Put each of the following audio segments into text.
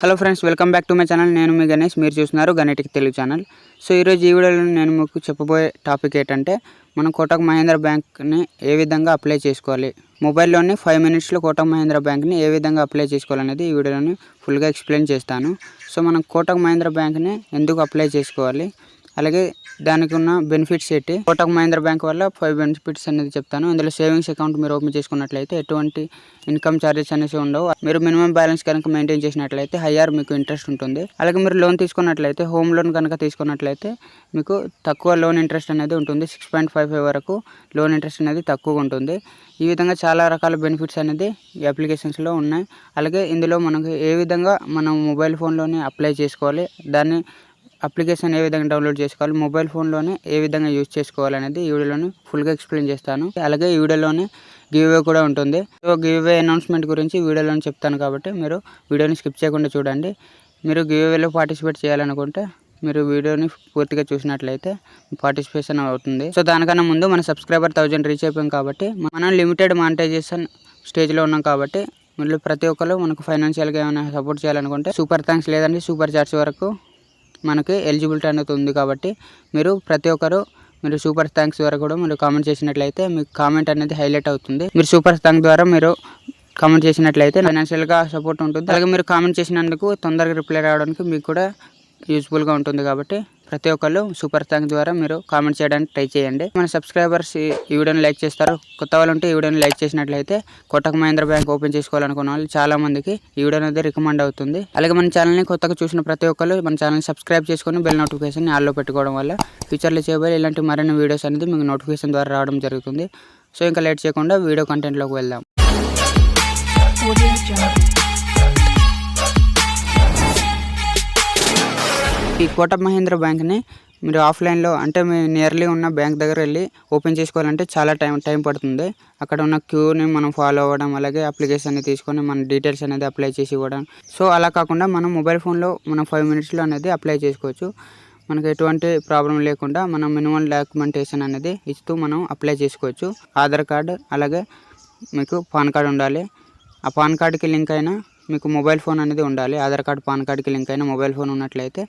Hello friends, welcome back to my channel. నేను మీ గణేష్, మీరు చూస్తున్నారు గణేటిక్ తెలుగు ఛానల్. సో ఈరోజు ఈ వీడియోలో నేను మీకు చెప్పబోయే టాపిక్ ఏంటంటే, మనం కోటక్ మహీంద్రా బ్యాంక్ని ఏ విధంగా అప్లై చేసుకోవాలి, మొబైల్లోనే 5 మినిట్స్లో కోటక్ మహీంద్రా బ్యాంక్ని ఏ విధంగా అప్లై చేసుకోవాలనేది ఈ వీడియోలోని ఫుల్గా ఎక్స్ప్లెయిన్ చేస్తాను. సో మనం కోటక్ మహీంద్రా బ్యాంక్ని ఎందుకు అప్లై చేసుకోవాలి, అలాగే దానికి ఉన్న బెనిఫిట్స్ ఏంటి, కోటక్ మహీంద్రా బ్యాంక్ వల్ల 5 బెనిఫిట్స్ అనేది చెప్తాను. ఇందులో సేవింగ్స్ అకౌంట్ మీరు ఓపెన్ చేసుకున్నట్లయితే ఎటువంటి ఇన్కమ్ ఛార్జెస్ అనేవి ఉండవు. మీరు మినిమం బ్యాలెన్స్ కనుక మెయింటైన్ చేసినట్లయితే హయ్యర్ మీకు ఇంట్రెస్ట్ ఉంటుంది. అలాగే మీరు లోన్ తీసుకున్నట్లయితే, హోమ్ లోన్ కనుక తీసుకున్నట్లయితే మీకు తక్కువ లోన్ ఇంట్రెస్ట్ అనేది ఉంటుంది. 6.55 వరకు లోన్ ఇంట్రెస్ట్ అనేది తక్కువగా ఉంటుంది. ఈ విధంగా చాలా రకాల బెనిఫిట్స్ అనేది ఈ అప్లికేషన్స్లో ఉన్నాయి. అలాగే ఇందులో మనకు ఏ విధంగా మనం మొబైల్ ఫోన్లోనే అప్లై చేసుకోవాలి, దాన్ని అప్లికేషన్ ఏ విధంగా డౌన్లోడ్ చేసుకోవాలి, మొబైల్ ఫోన్లోనే ఏ విధంగా యూజ్ చేసుకోవాలనేది ఈ వీడియోలోని ఫుల్గా ఎక్స్ప్లెయిన్ చేస్తాను. అలాగే ఈ వీడియోలోనే గివ్వే కూడా ఉంటుంది. సో గివ్వే అనౌన్స్మెంట్ గురించి వీడియోలోనే చెప్తాను కాబట్టి మీరు వీడియోని స్కిప్ చేయకుండా చూడండి. మీరు గివ్వేలో పార్టిసిపేట్ చేయాలనుకుంటే మీరు వీడియోని పూర్తిగా చూసినట్లయితే పార్టిసిపేషన్ అవుతుంది. సో దానికన్నా ముందు మన సబ్స్క్రైబర్ 1000 రీచ్ అయిపోయాం కాబట్టి, మనం లిమిటెడ్ మానిటైజేషన్ స్టేజ్లో ఉన్నాం కాబట్టి మీరు ప్రతి ఒక్కరు మనకు ఫైనాన్షియల్గా ఏమైనా సపోర్ట్ చేయాలనుకుంటే సూపర్ థ్యాంక్స్ లేదంటే సూపర్ చాట్స్ వరకు మనకి ఎలిజిబిలిటీ అనేది ఉంది. కాబట్టి మీరు ప్రతి ఒక్కరు మీరు సూపర్ థ్యాంక్స్ ద్వారా కూడా మీరు కామెంట్ చేసినట్లయితే మీకు కామెంట్ అనేది హైలైట్ అవుతుంది. మీరు సూపర్ థ్యాంక్ ద్వారా మీరు కామెంట్ చేసినట్లయితే ఫైనాన్షియల్గా సపోర్ట్ ఉంటుంది. అలాగే మీరు కామెంట్ చేసినందుకు తొందరగా రిప్లై రావడానికి మీకు కూడా యూజ్ఫుల్గా ఉంటుంది. కాబట్టి ప్రతి ఒక్కళ్ళు సూపర్ థ్యాంక్ ద్వారా మీరు కామెంట్ చేయడానికి ట్రై చేయండి. మన సబ్స్క్రైబర్స్ ఈ వీడియోని లైక్ చేస్తారు. కొత్త వాళ్ళు ఉంటే ఈ వీడియోని లైక్ చేసినట్లయితే కోటక్ మహీంద్రా బ్యాంక్ ఓపెన్ చేసుకోవాలనుకున్న వాళ్ళు చాలా మందికి ఈ వీడియో అనేది రికమెండ్ అవుతుంది. అలాగే మన ఛానల్ని కొత్తగా చూసిన ప్రతి ఒక్కళ్ళు మన ఛానల్ని సబ్స్క్రైబ్ చేసుకొని బెల్ నోటిఫికేషన్ ఆల్లో పెట్టుకోవడం వల్ల ఫ్యూచర్లో చేయబోయే ఇలాంటి మరిన్ని వీడియోస్ అనేది మీకు నోటిఫికేషన్ ద్వారా రావడం జరుగుతుంది. సో ఇంకా లేట్ చేయకుండా వీడియో కంటెంట్లోకి వెళ్దాం. ఈ కోటక్ మహీంద్రా బ్యాంక్ని మీరు ఆఫ్లైన్లో అంటే మీ నియర్లీ ఉన్న బ్యాంక్ దగ్గర వెళ్ళి ఓపెన్ చేసుకోవాలంటే చాలా టైం పడుతుంది. అక్కడ ఉన్న క్యూని మనం ఫాలో అవ్వడం, అలాగే అప్లికేషన్ని తీసుకొని మన డీటెయిల్స్ అనేది అప్లై చేసి ఇవ్వడం. సో అలా కాకుండా మనం మొబైల్ ఫోన్లో మనం 5 మినిట్స్లో అనేది అప్లై చేసుకోవచ్చు. మనకు ఎటువంటి ప్రాబ్లం లేకుండా మనం మినిమం డాక్యుమెంటేషన్ అనేది ఇస్తూ మనం అప్లై చేసుకోవచ్చు. ఆధార్ కార్డు, అలాగే మీకు పాన్ కార్డు ఉండాలి. ఆ పాన్ కార్డుకి లింక్ అయినా మీకు మొబైల్ ఫోన్ అనేది ఉండాలి. ఆధార్ కార్డు, పాన్ కార్డుకి లింక్ అయిన మొబైల్ ఫోన్ ఉన్నట్లయితే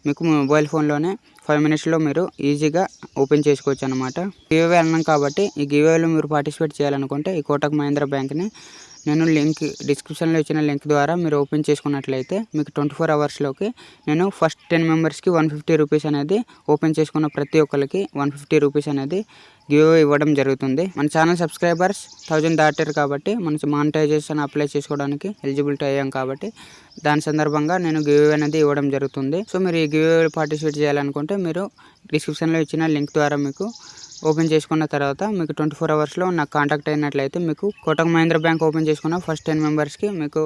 మీకు మొబైల్ ఫోన్లోనే 5 మినిట్స్లో మీరు ఈజీగా ఓపెన్ చేసుకోవచ్చు అనమాట. గివ్వే అన్నాం కాబట్టి ఈ గివ్వేలో మీరు పార్టిసిపేట్ చేయాలనుకుంటే ఈ కోటక్ మహీంద్రా బ్యాంక్ని నేను లింక్ డిస్క్రిప్షన్లో ఇచ్చిన లింక్ ద్వారా మీరు ఓపెన్ చేసుకున్నట్లయితే మీకు 24 అవర్స్లోకి నేను ఫస్ట్ 10 మెంబర్స్కి 150 రూపీస్ అనేది ఓపెన్ చేసుకున్న ప్రతి ఒక్కరికి 150 రూపీస్ అనేది గివ్ ఇవ్వడం జరుగుతుంది. మన ఛానల్ సబ్స్క్రైబర్స్ 1000 దాటారు కాబట్టి మన మానిటైజేషన్ అప్లై చేసుకోవడానికి ఎలిజిబిలిటీ అయ్యాం కాబట్టి దాని సందర్భంగా నేను గివ్ అనేది ఇవ్వడం జరుగుతుంది. సో మీరు ఈ గివ్ పార్టిసిపేట్ చేయాలనుకుంటే మీరు డిస్క్రిప్షన్లో ఇచ్చిన లింక్ ద్వారా మీకు ఓపెన్ చేసుకున్న తర్వాత మీకు 24 అవర్స్లో నాకు కాంటాక్ట్ అయినట్లయితే మీకు కోటక్ మహీంద్రా బ్యాంక్ ఓపెన్ చేసుకున్న ఫస్ట్ 10 మెంబర్స్కి మీకు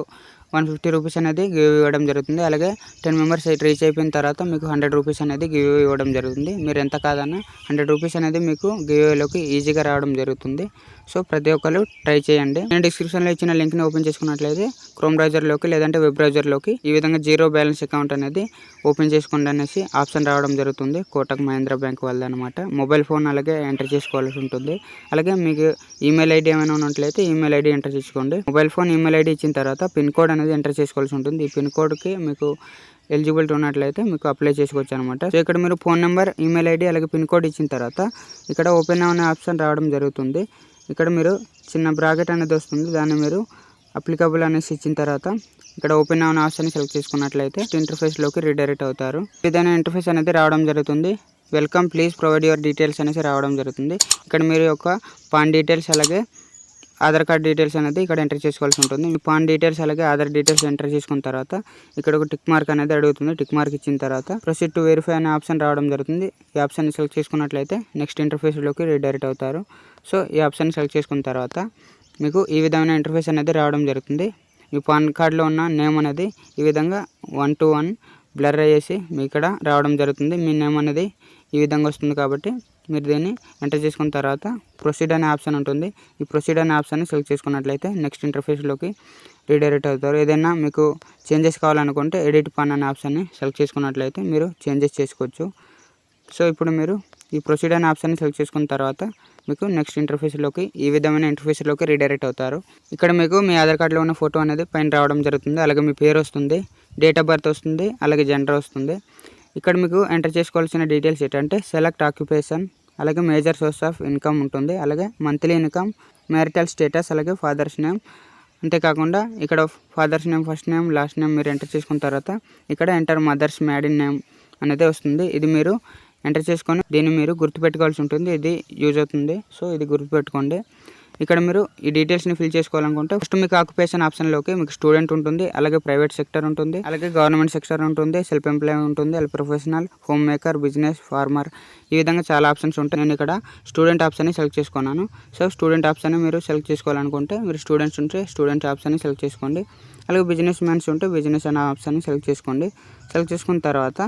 150 రూపీస్ అనేది గివ్ ఇవ్వడం జరుగుతుంది. అలాగే 10 మెంబర్స్ రీచ్ అయిపోయిన తర్వాత మీకు 100 రూపీస్ అనేది గివ్ ఇవ్వడం జరుగుతుంది. మీరు ఎంత కాదన్నా 100 రూపీస్ అనేది మీకు గివ్లోకి ఈజీగా రావడం జరుగుతుంది. సో ప్రతి ఒక్కరు ట్రై చేయండి. నేను డిస్క్రిప్షన్లో ఇచ్చిన లింక్ని ఓపెన్ చేసుకున్నట్లయితే క్రోమ్ బ్రౌజర్లోకి లేదంటే వెబ్ బ్రౌజర్లోకి ఈ విధంగా 0 బ్యాలెన్స్ అకౌంట్ అనేది ఓపెన్ చేసుకోండి అనేసి ఆప్షన్ రావడం జరుగుతుంది. కోటక్ మహీంద్రా బ్యాంక్ వల్ల అనమాట. మొబైల్ ఫోన్ అలాగే ఎంటర్ చేసుకోవాల్సి ఉంటుంది. అలాగే మీకు ఈమెయిల్ ఐడి ఏమైనా ఉన్నట్లయితే ఈమెయిల్ ఐడి ఎంటర్ చేసుకోండి. మొబైల్ ఫోన్ ఈమెయిల్ ఐడి ఇచ్చిన తర్వాత పిన్ కోడ్ అనేది ఎంటర్ చేసుకోవాల్సి ఉంటుంది. ఈ పిన్ కోడ్కి మీకు ఎలిజిబిలిటీ ఉన్నట్లయితే మీకు అప్లై చేసుకోవచ్చు అనమాట. సో ఇక్కడ మీరు ఫోన్ నెంబర్, ఈమెయిల్ ఐడి అలాగే పిన్ కోడ్ ఇచ్చిన తర్వాత ఇక్కడ ఓపెన్ అనే ఆప్షన్ రావడం జరుగుతుంది. ఇక్కడ మీరు చిన్న బ్రాకెట్ అనేది వస్తుంది. దాన్ని మీరు అప్లికబుల్ అనేసి ఇచ్చిన తర్వాత ఇక్కడ ఓపెన్ అనే ఆప్షన్ సెలెక్ట్ చేసుకున్నట్లయితే ఇంటర్ఫేస్లోకి రీడైరెక్ట్ అవుతారు. ఏదైనా ఇంటర్ఫేస్ అనేది రావడం జరుగుతుంది. Welcome, please provide your details అనేసి రావడం జరుగుతుంది. ఇక్కడ మీరు యొక్క పాన్ డీటెయిల్స్ అలాగే ఆధార్ కార్డ్ డీటెయిల్స్ అనేది ఇక్కడ ఎంటర్ చేసుకోవాల్సి ఉంటుంది. మీ పాన్ డీటెయిల్స్ అలాగే ఆధార్ డీటెయిల్స్ ఎంటర్ చేసుకున్న తర్వాత ఇక్కడ ఒక టిక్ మార్క్ అనేది అడుగుతుంది. టిక్ మార్క్ ఇచ్చిన తర్వాత ప్రొసీడ్ టు వెరిఫై అనే ఆప్షన్ రావడం జరుగుతుంది. ఈ ఆప్షన్ సెలెక్ట్ చేసుకున్నట్లయితే నెక్స్ట్ ఇంటర్ఫేస్లోకి రీడైరెక్ట్ అవుతారు. సో ఈ ఆప్షన్ సెలెక్ట్ చేసుకున్న తర్వాత మీకు ఈ విధమైన ఇంటర్ఫేస్ అనేది రావడం జరుగుతుంది. మీ పాన్ కార్డులో ఉన్న నేమ్ అనేది ఈ విధంగా 1 to 1 బ్లర్ అయ్యేసి మీ ఇక్కడ రావడం జరుగుతుంది. మీ నేమ్ అనేది ఈ విధంగా వస్తుంది కాబట్టి మీరు దీన్ని ఎంటర్ చేసుకున్న తర్వాత ప్రొసీడ్ అనే ఆప్షన్ ఉంటుంది. ఈ ప్రొసీడ్ అనే ఆప్షన్ని సెలెక్ట్ చేసుకున్నట్లయితే నెక్స్ట్ ఇంటర్ఫేస్లోకి రీడైరెక్ట్ అవుతారు. ఏదైనా మీకు చేంజెస్ కావాలనుకుంటే ఎడిట్ పాన్ అనే ఆప్షన్ని సెలెక్ట్ చేసుకున్నట్లయితే మీరు చేంజెస్ చేసుకోవచ్చు. సో ఇప్పుడు మీరు ఈ ప్రొసీడ్ అనే ఆప్షన్ని సెలెక్ట్ చేసుకున్న తర్వాత మీకు నెక్స్ట్ ఇంటర్ఫేస్లోకి ఈ విధమైన ఇంటర్ఫేస్లోకి రీడైరెక్ట్ అవుతారు. ఇక్కడ మీకు మీ ఆధార్ కార్డులో ఉన్న ఫోటో అనేది పైన రావడం జరుగుతుంది. అలాగే మీ పేరు వస్తుంది. డేట్ ఆఫ్ బర్త్ వస్తుంది, అలాగే జెండర్ వస్తుంది. ఇక్కడ మీకు ఎంటర్ చేసుకోవాల్సిన డీటెయిల్స్ ఏంటంటే సెలెక్ట్ ఆక్యుపేషన్, అలాగే మేజర్ సోర్స్ ఆఫ్ ఇన్కమ్ ఉంటుంది, అలాగే మంత్లీ ఇన్కమ్, మ్యారిటల్ స్టేటస్, అలాగే ఫాదర్స్ నేమ్. అంతేకాకుండా ఇక్కడ father's name, first name, last name మీరు ఎంటర్ చేసుకున్న తర్వాత ఇక్కడ ఎంటర్ మదర్స్ మ్యాడిన్ నేమ్ అనేది వస్తుంది. ఇది మీరు ఎంటర్ చేసుకొని దీన్ని మీరు గుర్తుపెట్టుకోవాల్సి ఉంటుంది. ఇది యూజ్ అవుతుంది, సో ఇది గుర్తుపెట్టుకోండి. ఇక్కడ మీరు ఈ డీటెయిల్స్ని ఫిల్ చేసుకోవాలనుకుంటే ఫస్ట్ మీకు ఆక్యుపేషన్ ఆప్షన్లోకి మీకు స్టూడెంట్ ఉంటుంది, అలాగే ప్రైవేట్ సెక్టర్ ఉంటుంది, అలాగే గవర్నమెంట్ సెక్టర్ ఉంటుంది, సెల్ఫ్ ఎంప్లాయ్ ఉంటుంది, అలాగే professional, home maker, business, farmer, ఈ విధంగా చాలా ఆప్షన్స్ ఉంటాయి. నేను ఇక్కడ స్టూడెంట్ ఆప్షన్ని సెలెక్ట్ చేసుకున్నాను. సో స్టూడెంట్ ఆప్షన్ని మీరు సెలెక్ట్ చేసుకోవాలనుకుంటే మీరు స్టూడెంట్స్ ఉంటే స్టూడెంట్ ఆప్షన్ని సెలెక్ట్ చేసుకోండి, అలాగే బిజినెస్ మ్యాన్స్ ఉంటే బిజినెస్ అనే ఆప్షన్ని సెలెక్ట్ చేసుకోండి. సెలెక్ట్ చేసుకున్న తర్వాత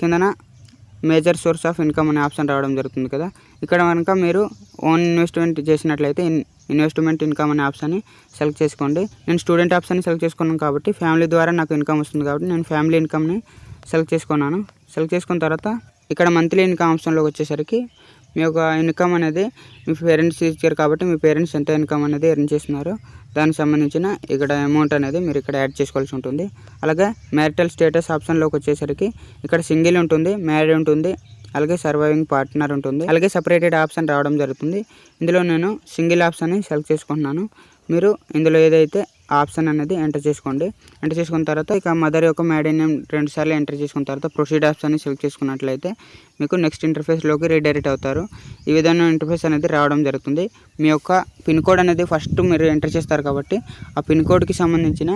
కిందన మేజర్ సోర్స్ ఆఫ్ ఇన్కమ్ అనే ఆప్షన్ రావడం జరుగుతుంది కదా. ఇక్కడ కనుక మీరు ఓన్ ఇన్వెస్ట్మెంట్ చేసినట్లయితే ఇన్వెస్ట్మెంట్ ఇన్కమ్ అనే ఆప్షన్ని సెలెక్ట్ చేసుకోండి. నేను స్టూడెంట్ ఆప్షన్ని సెలెక్ట్ చేసుకున్నాను కాబట్టి ఫ్యామిలీ ద్వారా నాకు ఇన్కమ్ వస్తుంది కాబట్టి నేను ఫ్యామిలీ ఇన్కమ్ని సెలెక్ట్ చేసుకున్నాను. సెలెక్ట్ చేసుకున్న తర్వాత ఇక్కడ మంత్లీ ఇన్కమ్ ఆప్షన్లోకి వచ్చేసరికి మీ యొక్క ఇన్కమ్ అనేది మీ పేరెంట్స్ ఇచ్చారు కాబట్టి మీ పేరెంట్స్ ఎంత ఇన్కమ్ అనేది ఎర్న్ చేస్తున్నారు దానికి సంబంధించిన ఇక్కడ అమౌంట్ అనేది మీరు ఇక్కడ యాడ్ చేసుకోవాల్సి ఉంటుంది. అలాగే మ్యారిటల్ స్టేటస్ ఆప్షన్లోకి వచ్చేసరికి ఇక్కడ సింగిల్ ఉంటుంది, మ్యారీడ్ ఉంటుంది, అలాగే సర్వైవింగ్ పార్ట్నర్ ఉంటుంది, అలాగే సపరేటెడ్ ఆప్షన్ రావడం జరుగుతుంది. ఇందులో నేను సింగిల్ ఆప్షన్ని సెలెక్ట్ చేసుకుంటున్నాను. మీరు ఇందులో ఏదైతే ఆప్షన్ అనేది ఎంటర్ చేసుకోండి. ఎంటర్ చేసుకున్న తర్వాత ఇక మదర్ యొక్క మ్యాడిన్ నేమ్ 2 సార్లు ఎంటర్ చేసుకున్న తర్వాత ప్రొసీడ్ ఆప్షన్ని సెలెక్ట్ చేసుకున్నట్లయితే మీకు నెక్స్ట్ ఇంటర్ఫేస్లోకి రీడైరెక్ట్ అవుతారు. ఈ విధంగా ఇంటర్ఫేస్ అనేది రావడం జరుగుతుంది. మీ యొక్క పిన్ కోడ్ అనేది ఫస్ట్ మీరు ఎంటర్ చేస్తారు కాబట్టి ఆ పిన్ కోడ్కి సంబంధించిన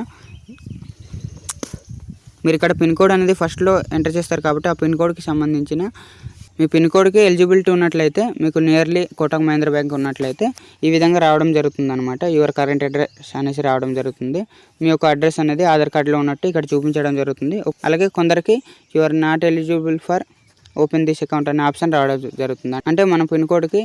మీరు ఇక్కడ పిన్ కోడ్ అనేది ఫస్ట్లో ఎంటర్ చేస్తారు కాబట్టి ఆ పిన్ కోడ్కి సంబంధించిన మీ పిన్ కోడ్కి ఎలిజిబిలిటీ ఉన్నట్లయితే మీకు నియర్లీ కోటక్ మహీంద్రా బ్యాంక్ ఉన్నట్లయితే ఈ విధంగా రావడం జరుగుతుంది అనమాట. యువర్ కరెంట్ అడ్రస్ అనేసి రావడం జరుగుతుంది. మీ యొక్క అడ్రస్ అనేది ఆధార్ కార్డులో ఉన్నట్టు ఇక్కడ చూపించడం జరుగుతుంది. అలాగే కొందరికి your not eligible for open this account అనే ఆప్షన్ రావడం జరుగుతుంది. అంటే మన పిన్ కోడ్కి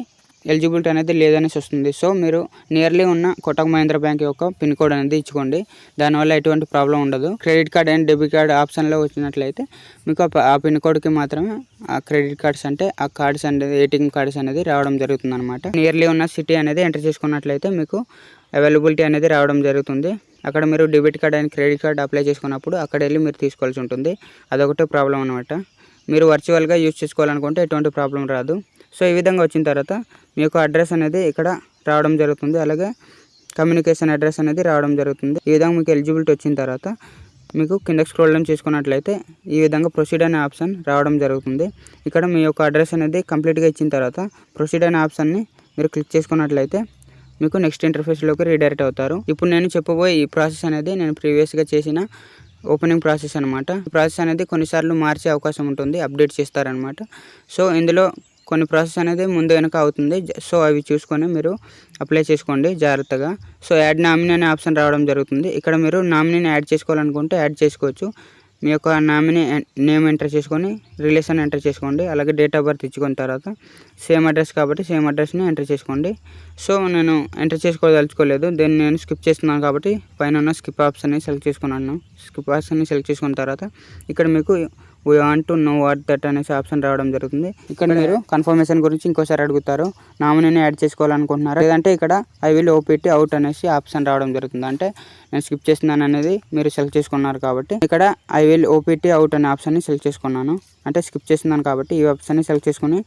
ఎలిజిబిలిటీ అనేది లేదనేసి వస్తుంది. సో మీరు నియర్లీ ఉన్న కోటక్ మహీంద్రా బ్యాంక్ యొక్క పిన్ కోడ్ అనేది ఇచ్చుకోండి. దానివల్ల ఎటువంటి ప్రాబ్లం ఉండదు. Credit card and debit card ఆప్షన్లో వచ్చినట్లయితే మీకు ఆ పిన్ కోడ్కి మాత్రమే ఆ క్రెడిట్ కార్డ్స్ అంటే ఆ కార్డ్స్ అనేది ఏటీఎం కార్డ్స్ అనేది రావడం జరుగుతుంది అనమాట. నియర్లీ ఉన్న సిటీ అనేది ఎంటర్ చేసుకున్నట్లయితే మీకు అవైలబిలిటీ అనేది రావడం జరుగుతుంది. అక్కడ మీరు debit card and credit card apply చేసుకున్నప్పుడు అక్కడ వెళ్ళి మీరు తీసుకోవాల్సి ఉంటుంది. అదొకటే ప్రాబ్లం అనమాట. మీరు వర్చువల్గా యూజ్ చేసుకోవాలనుకుంటే ఎటువంటి ప్రాబ్లం రాదు. సో ఈ విధంగా వచ్చిన తర్వాత మీ యొక్క అడ్రస్ అనేది ఇక్కడ రావడం జరుగుతుంది. అలాగే కమ్యూనికేషన్ అడ్రస్ అనేది రావడం జరుగుతుంది. ఈ విధంగా మీకు ఎలిజిబిలిటీ వచ్చిన తర్వాత మీకు కిందకి స్క్రోల్ డౌన్ చేసుకున్నట్లయితే ఈ విధంగా ప్రొసీడ్ అనే ఆప్షన్ రావడం జరుగుతుంది. ఇక్కడ మీ యొక్క అడ్రస్ అనేది కంప్లీట్గా ఇచ్చిన తర్వాత ప్రొసీడ్ అనే ఆప్షన్ని మీరు క్లిక్ చేసుకున్నట్లయితే మీకు నెక్స్ట్ ఇంటర్ఫేస్లోకి రీడైరెక్ట్ అవుతారు. ఇప్పుడు నేను చెప్పబోయే ఈ ప్రాసెస్ అనేది నేను ప్రీవియస్గా చేసిన ఓపెనింగ్ ప్రాసెస్ అనమాట. ఈ ప్రాసెస్ అనేది కొన్నిసార్లు మార్చే అవకాశం ఉంటుంది, అప్డేట్ చేస్తారనమాట. సో ఇందులో కొన్ని ప్రాసెస్ అనేది ముందు వెనక అవుతుంది. సో అవి చూసుకొని మీరు అప్లై చేసుకోండి జాగ్రత్తగా. సో యాడ్ నామినీ అనే ఆప్షన్ రావడం జరుగుతుంది. ఇక్కడ మీరు నామినీని యాడ్ చేసుకోవాలనుకుంటే యాడ్ చేసుకోవచ్చు. మీ యొక్క నామినీ నేమ్ ఎంటర్ చేసుకొని రిలేషన్ ఎంటర్ చేసుకోండి. అలాగే డేట్ ఆఫ్ బర్త్ ఇచ్చుకున్న తర్వాత సేమ్ అడ్రస్ కాబట్టి సేమ్ అడ్రస్ని ఎంటర్ చేసుకోండి. సో నేను ఎంటర్ చేసుకోదలుచుకోలేదు, దీన్ని నేను స్కిప్ చేస్తున్నాను కాబట్టి పైన ఉన్న స్కిప్ ఆప్షన్ని సెలెక్ట్ చేసుకున్నాను. స్కిప్ ఆప్షన్ని సెలెక్ట్ చేసుకున్న తర్వాత ఇక్కడ మీకు we want to know what that అనేసి ఆప్షన్ రావడం జరుగుతుంది. ఇక్కడ మీరు కన్ఫర్మేషన్ గురించి ఇంకోసారి అడుగుతారు. నామినీని యాడ్ చేసుకోవాలనుకుంటున్నారు లేదంటే ఇక్కడ ఐ విల్ ఓపీటీ అవుట్ అనేసి ఆప్షన్ రావడం జరుగుతుంది. అంటే నేను స్కిప్ చేస్తున్నాను అనేది మీరు సెలెక్ట్ చేసుకున్నారు కాబట్టి ఇక్కడ ఐ విల్ ఓపీటీ అవుట్ అనే ఆప్షన్ని సెలెక్ట్ చేసుకున్నాను. అంటే స్కిప్ చేస్తున్నాను కాబట్టి ఈ ఆప్షన్ని సెలెక్ట్ చేసుకుని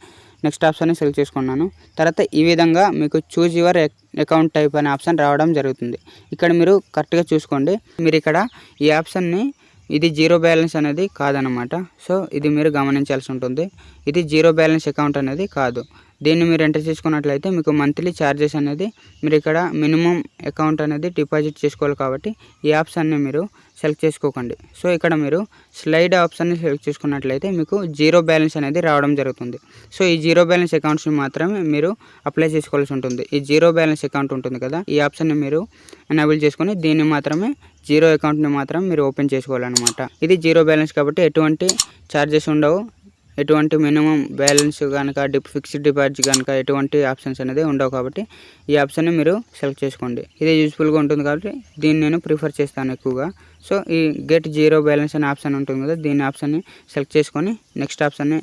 నెక్స్ట్ ఆప్షన్ని సెలెక్ట్ చేసుకున్నాను. తర్వాత ఈ విధంగా మీకు చూజ్ యువర్ అకౌంట్ టైప్ అనే ఆప్షన్ రావడం జరుగుతుంది. ఇక్కడ మీరు కరెక్ట్గా చూసుకోండి. మీరు ఇక్కడ ఈ ఆప్షన్ని ఇది జీరో బ్యాలెన్స్ అనేది కాదనమాట. సో ఇది మీరు గమనించాల్సి ఉంటుంది. ఇది జీరో బ్యాలెన్స్ అకౌంట్ అనేది కాదు. దీన్ని మీరు ఎంటర్ చేసుకున్నట్లయితే మీకు మంత్లీ ఛార్జెస్ అనేది మీరు ఇక్కడ మినిమం అకౌంట్ అనేది డిపాజిట్ చేసుకోవాలి కాబట్టి ఈ ఆప్షన్ని మీరు సెలెక్ట్ చేసుకోకండి. సో ఇక్కడ మీరు స్లైడ్ ఆప్షన్ని సెలెక్ట్ చేసుకున్నట్లయితే మీకు జీరో బ్యాలెన్స్ అనేది రావడం జరుగుతుంది. సో ఈ జీరో బ్యాలెన్స్ అకౌంట్స్ని మాత్రమే మీరు అప్లై చేసుకోవాల్సి ఉంటుంది. ఈ జీరో బ్యాలెన్స్ అకౌంట్ ఉంటుంది కదా, ఈ ఆప్షన్ని మీరు ఎనేబుల్ చేసుకొని దీన్ని మాత్రమే జీరో అకౌంట్ని మాత్రం మీరు ఓపెన్ చేసుకోవాలన్నమాట. ఇది జీరో బ్యాలెన్స్ కాబట్టి ఎటువంటి ఛార్జెస్ ఉండవు, ఎటువంటి మినిమం బ్యాలెన్స్ కనుక ఫిక్స్డ్ డిపాజిట్ కనుక ఎటువంటి ఆప్షన్స్ అనేది ఉండవు కాబట్టి ఈ ఆప్షన్ని మీరు సెలెక్ట్ చేసుకోండి. ఇది యూస్ఫుల్గా ఉంటుంది కాబట్టి దీన్ని నేను ప్రిఫర్ చేస్తాను ఎక్కువగా. సో ఈ గెట్ జీరో బ్యాలెన్స్ అనే ఆప్షన్ ఉంటుంది కదా, దీని ఆప్షన్ని సెలెక్ట్ చేసుకొని నెక్స్ట్ ఆప్షన్ని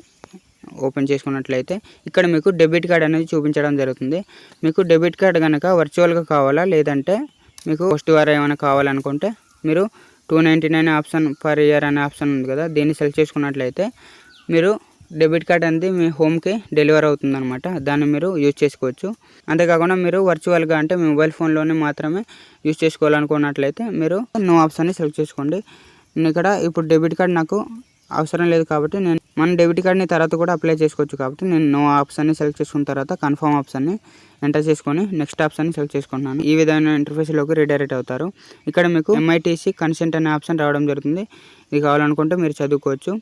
ఓపెన్ చేసుకున్నట్లయితే ఇక్కడ మీకు డెబిట్ కార్డ్ అనేది చూపించడం జరుగుతుంది. మీకు డెబిట్ కార్డ్ కనుక వర్చువల్గా కావాలా లేదంటే మీకు పోస్ట్ ద్వారా ఏమైనా కావాలనుకుంటే మీరు 299 ఆప్షన్ పర్ ఇయర్ అనే ఆప్షన్ ఉంది కదా, దీన్ని సెలెక్ట్ చేసుకున్నట్లయితే మీరు డెబిట్ కార్డ్ అనేది మీ హోమ్కి డెలివర్ అవుతుందన్నమాట. దాన్ని మీరు యూజ్ చేసుకోవచ్చు. అంతేకాకుండా మీరు వర్చువల్గా అంటే మీ మొబైల్ ఫోన్లోనే మాత్రమే యూజ్ చేసుకోవాలనుకున్నట్లయితే మీరు నో ఆప్షన్ని సెలెక్ట్ చేసుకోండి. నేను ఇక్కడ ఇప్పుడు డెబిట్ కార్డ్ నాకు అవసరం లేదు కాబట్టి మన డెబిట్ కార్డ్ని తర్వాత కూడా అప్లై చేసుకోవచ్చు కాబట్టి నేను నో ఆప్షన్ని సెలెక్ట్ చేసుకున్న తర్వాత కన్ఫర్మ్ ఆప్షన్ని ఎంటర్ చేసుకొని నెక్స్ట్ ఆప్షన్ని సెలెక్ట్ చేసుకుంటున్నాను. ఈ విధమైన ఇంటర్ఫేస్లోకి రీడైరెక్ట్ అవుతారు. ఇక్కడ మీకు MITC కన్సెంట్ అనే ఆప్షన్ రావడం జరుగుతుంది. ఇది కావాలనుకుంటే మీరు చదువుకోవచ్చు.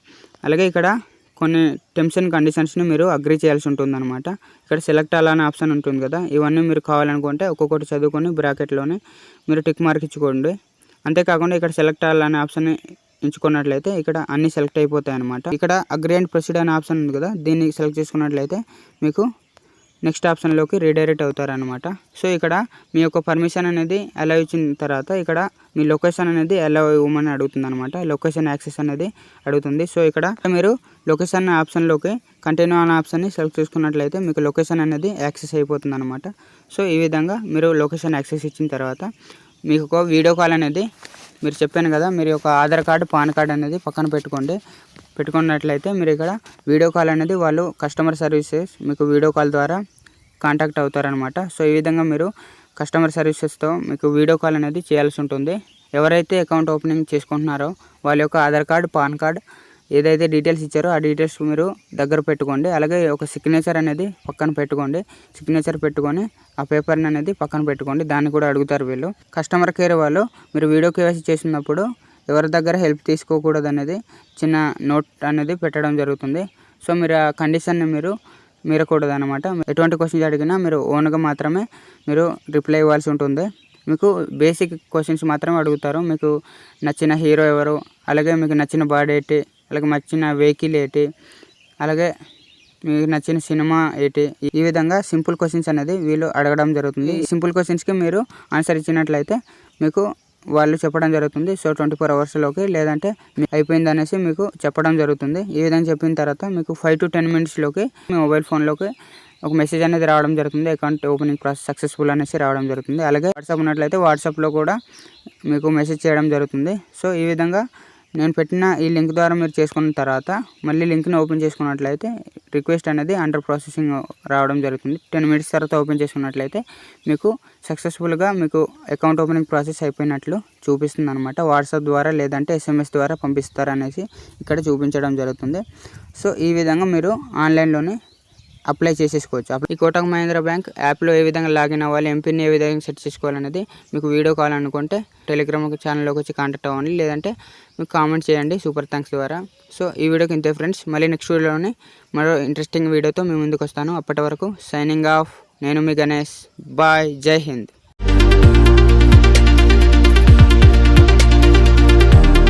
అలాగే ఇక్కడ కొన్ని టర్మ్స్ అండ్ కండిషన్స్ని మీరు అగ్రీ చేయాల్సి ఉంటుందన్నమాట. ఇక్కడ సెలెక్ట్ ఆల్ అనే ఆప్షన్ ఉంటుంది కదా, ఇవన్నీ మీరు కావాలనుకుంటే ఒక్కొక్కటి చదువుకొని బ్రాకెట్లోనే మీరు టిక్ మార్క్ ఇచ్చుకోండి. అంతేకాకుండా ఇక్కడ సెలెక్ట్ ఆల్ అనే ఆప్షన్ని ఎంచుకున్నట్లయితే ఇక్కడ అన్ని సెలెక్ట్ అయిపోతాయి అనమాట. ఇక్కడ అగ్రీ అండ్ ప్రొసీడ్ అనే ఆప్షన్ ఉంది కదా, దీన్ని సెలెక్ట్ చేసుకున్నట్లయితే మీకు నెక్స్ట్ ఆప్షన్లోకి రీడైరెక్ట్ అవుతారనమాట. సో ఇక్కడ మీ యొక్క పర్మిషన్ అనేది అలౌ ఇచ్చిన తర్వాత ఇక్కడ మీ లొకేషన్ అనేది అలౌ ఇవ్వమని అడుగుతుంది అనమాట. లొకేషన్ యాక్సెస్ అనేది అడుగుతుంది. సో ఇక్కడ మీరు లొకేషన్ ఆప్షన్లోకి కంటిన్యూ అనే ఆప్షన్ని సెలెక్ట్ చేసుకున్నట్లయితే మీకు లొకేషన్ అనేది యాక్సెస్ అయిపోతుంది అనమాట. సో ఈ విధంగా మీరు లొకేషన్ యాక్సెస్ ఇచ్చిన తర్వాత మీకు ఒక వీడియో కాల్ అనేది మీరు చెప్పాను కదా, మీరు యొక్క ఆధార్ కార్డు పాన్ కార్డు అనేది పక్కన పెట్టుకున్నట్లయితే మీరు ఇక్కడ వీడియో కాల్ అనేది వాళ్ళు కస్టమర్ సర్వీసెస్ మీకు వీడియో కాల్ ద్వారా కాంటాక్ట్ అవుతారనమాట. సో ఈ విధంగా మీరు కస్టమర్ సర్వీసెస్తో మీకు వీడియో కాల్ అనేది చేయాల్సి ఉంటుంది. ఎవరైతే అకౌంట్ ఓపెనింగ్ చేసుకుంటున్నారో వాళ్ళ యొక్క ఆధార్ కార్డు పాన్ కార్డ్ ఏదైతే డీటెయిల్స్ ఇచ్చారో ఆ డీటెయిల్స్ మీరు దగ్గర పెట్టుకోండి. అలాగే ఒక సిగ్నేచర్ అనేది పక్కన పెట్టుకోండి. సిగ్నేచర్ పెట్టుకొని ఆ పేపర్ని అనేది పక్కన పెట్టుకోండి. దాన్ని కూడా అడుగుతారు వీళ్ళు. కస్టమర్ కేర్ వాళ్ళు మీరు వీడియో కేవైసీ చేసినప్పుడు ఎవరి దగ్గర హెల్ప్ తీసుకోకూడదు అనేది చిన్న నోట్ అనేది పెట్టడం జరుగుతుంది. సో మీరు ఆ కండిషన్ని మీరకూడదు అనమాట. ఎటువంటి క్వశ్చన్స్ అడిగినా మీరు ఓన్గా మాత్రమే మీరు రిప్లై ఇవ్వాల్సి ఉంటుంది. మీకు బేసిక్ క్వశ్చన్స్ మాత్రమే అడుగుతారు. మీకు నచ్చిన హీరో ఎవరు, అలాగే మీకు నచ్చిన బర్డ్ ఏంటి, అలాగే నచ్చిన వెహికల్ ఏంటి, అలాగే మీకు నచ్చిన సినిమా ఏంటి, ఈ విధంగా సింపుల్ క్వశ్చన్స్ అనేది వీళ్ళు అడగడం జరుగుతుంది. ఈ సింపుల్ క్వశ్చన్స్కి మీరు ఆన్సర్ ఇచ్చినట్లయితే మీకు వాళ్ళు చెప్పడం జరుగుతుంది. సో 24 అవర్స్లోకి లేదంటే అయిపోయింది అనేసి మీకు చెప్పడం జరుగుతుంది. ఈ విధంగా చెప్పిన తర్వాత మీకు 5 to 10 మినిట్స్లోకి మీ మొబైల్ ఫోన్లోకి ఒక మెసేజ్ అనేది రావడం జరుగుతుంది. అకౌంట్ ఓపెనింగ్ ప్రాసెస్ సక్సెస్ఫుల్ అనేసి రావడం జరుగుతుంది. అలాగే వాట్సాప్ ఉన్నట్లయితే వాట్సాప్లో కూడా మీకు మెసేజ్ చేయడం జరుగుతుంది. సో ఈ విధంగా నేను పెట్టిన ఈ లింక్ ద్వారా మీరు చేసుకున్న తర్వాత మళ్ళీ లింక్ని ఓపెన్ చేసుకున్నట్లయితే రిక్వెస్ట్ అనేది అండర్ ప్రాసెసింగ్ రావడం జరుగుతుంది. 10 మినిట్స్ తర్వాత ఓపెన్ చేసుకున్నట్లయితే మీకు సక్సెస్ఫుల్గా మీకు అకౌంట్ ఓపెనింగ్ ప్రాసెస్ అయిపోయినట్లు చూపిస్తుంది అనమాట. వాట్సాప్ ద్వారా లేదంటే SMS ద్వారా పంపిస్తారనేసి ఇక్కడ చూపించడం జరుగుతుంది. సో ఈ విధంగా మీరు ఆన్లైన్లోనే అప్లై చేసేసుకోవచ్చు. ఈ కోటక్ మహీంద్రా బ్యాంక్ యాప్లో ఏ విధంగా లాగిన్ అవ్వాలి, ఎంపిన్ ఏ విధంగా సెట్ చేసుకోవాలనేది మీకు వీడియో కాల్ అనుకుంటే టెలిగ్రామ్ ఛానల్లోకి వచ్చి కాంటాక్ట్ అవ్వండి, లేదంటే మీకు కామెంట్ చేయండి సూపర్ థ్యాంక్స్ ద్వారా. సో ఈ వీడియోకి ఇంతే ఫ్రెండ్స్. మళ్ళీ నెక్స్ట్ వీడియోలోనే మరో ఇంట్రెస్టింగ్ వీడియోతో మీ ముందుకు వస్తాను. అప్పటి వరకు సైనింగ్ ఆఫ్. నేను మీ గణేష్. బాయ్. జై హింద్.